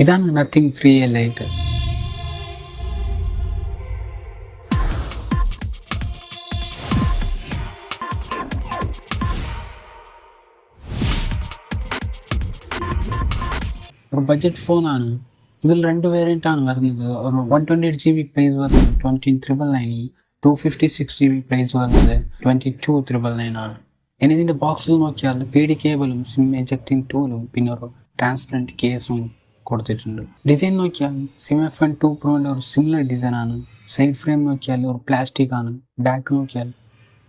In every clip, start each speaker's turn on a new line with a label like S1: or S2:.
S1: ഇതാണ് nothing 3A light. ഒരു budget ഫോണാണ്. ഇതിൽ 2 വേരിയൻ്റാണ് വരുന്നത്. ഒരു 128GB പ്രൈസ് വരുന്നത് 20,999, 256GB പ്രൈസ് വരുന്നത് 22,999 ആണ്. ഇനി ഇതിൻ്റെ ബോക്സിൽ നോക്കിയാൽ PD കേബിളും സിം എജക്റ്റിംഗ് ടൂലും പിന്നെ ഒരു ട്രാൻസ്പെറൻറ്റ് കേസും കൊടുത്തിട്ടുണ്ട്. ഡിസൈൻ നോക്കിയാൽ സിം FN 2 പ്രോൻ്റെ ഒരു സിമിലർ ഡിസൈനാണ്. സൈഡ് ഫ്രെയിം നോക്കിയാൽ ഒരു പ്ലാസ്റ്റിക് ആണ്. ബാക്ക് നോക്കിയാൽ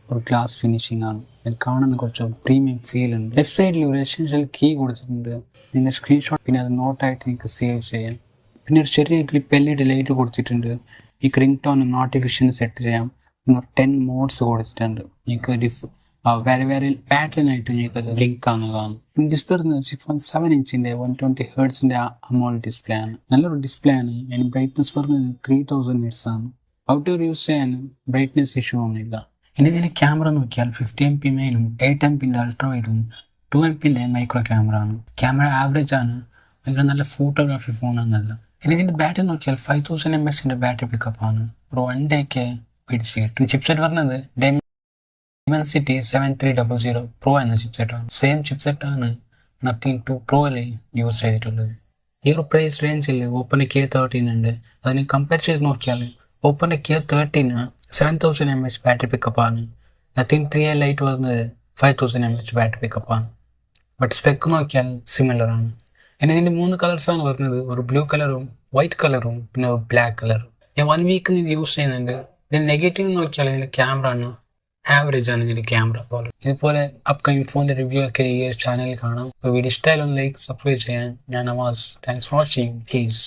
S1: ഒരു ഗ്ലാസ് ഫിനിഷിംഗ് ആണ്. ഇത് കാണാൻ കുറച്ച് പ്രീമിയം ഫീൽ ഉണ്ട്. ലെഫ്റ്റ് സൈഡിൽ ഒരു എസെൻഷ്യൽ കീ കൊടുത്തിട്ടുണ്ട്. നിങ്ങൾ സ്ക്രീൻഷോട്ട് പിന്നെ അത് നോട്ടായിട്ട് നിങ്ങൾക്ക് സേവ് ചെയ്യാം. പിന്നെ ഒരു ചെറിയ ക്ലിപ്പ് LED ലൈറ്റ് കൊടുത്തിട്ടുണ്ട്. ഈ റിംഗ് ടോൺ നോട്ടിഫിക്കേഷൻ സെറ്റ് ചെയ്യാം. പിന്നെ 10 മോഡ്സ് കൊടുത്തിട്ടുണ്ട്. നിങ്ങൾക്ക് വേറെ വേറെ പാറ്റേൺ ആയിട്ട് നിങ്ങൾക്ക് അത് ലിങ്ക് ആവുന്നതാണ്. പിന്നെ ഡിസ്പ്ലേ 6.7 ഇഞ്ചിൻ്റെ 120 ഹെർട്സിൻ്റെ അമോൾഡ് ഡിസ്പ്ലേ ആണ്. നല്ലൊരു ഡിസ്പ്ലേ ആണ്. അതിന് ബ്രൈറ്റ്നസ് പറഞ്ഞത് 3000 nits ആണ്. ഔട്ട്ഡോർ യൂസ് ചെയ്യാൻ ബ്രൈറ്റ്നസ് ഇഷ്യൂ ഒന്നുമില്ല. ഇനി ഇതിൻ്റെ ക്യാമറ നോക്കിയാൽ 50MP മെയിനും 8MP അൾട്രാ വൈഡും 2MP മൈക്രോ ക്യാമറ ആണ്. ക്യാമറ ആവറേജ് ആണ്. ഭയങ്കര നല്ല ഫോട്ടോഗ്രാഫി ഫോണാണെന്നല്ല. ഇനി ഇതിൻ്റെ ബാറ്ററി നോക്കിയാൽ 5000 mAh ബാറ്ററി പിക്കപ്പ് ആണ്. ഒരു 1 ഡേക്ക് പിടിച്ച് കിട്ടും. ചിപ്സെറ്റ് പറഞ്ഞത് Dimensity 7300 Pro എന്ന ചിപ്സെറ്റാണ്. സെയിം ചിപ്സെറ്റാണ് നത്തിങ് 2 പ്രോയിൽ യൂസ് ചെയ്തിട്ടുള്ളത്. ഈ ഒരു പ്രൈസ് റേഞ്ചിൽ ഓപ്പൺ K13 ഉണ്ട്. അതിന് കമ്പയർ ചെയ്ത് നോക്കിയാൽ ഓപ്പൺ K13 7000 mAh ബാറ്ററി പിക്കപ്പാണ്. നത്തിങ് 3A ലൈറ്റ് വരുന്നത് 5000 mAh ബാറ്ററി പിക്കപ്പാണ്. ബട്ട് സ്പെക്ക് നോക്കിയാൽ സിമിലർ ആണ്. ഇനി ഇതിൻ്റെ 3 കളേഴ്സാണ് വരുന്നത്. ഒരു ബ്ലൂ കളറും വൈറ്റ് കളറും പിന്നെ ഒരു ബ്ലാക്ക് കളറും. ഞാൻ 1 വീക്ക് ഇത് യൂസ് ചെയ്യുന്നുണ്ട്. ഇതിന് നെഗറ്റീവ് നോക്കിയാൽ ഇതിൻ്റെ ക്യാമറ ആണ് ആവറേജ് ആണ് ഇതിൻ്റെ ക്യാമറ പോലെ. ഇതുപോലെ അപ്കമിങ് ഫോണിൻ്റെ റിവ്യൂ ഒക്കെ ഈ ചാനലിൽ കാണാം. അപ്പോൾ വീഡിയോ ഇഷ്ടമായാലും ലൈക്ക് സബ്സ്ക്രൈബ് ചെയ്യാൻ. ഞാൻ Navas. Thanks for watching. Piece.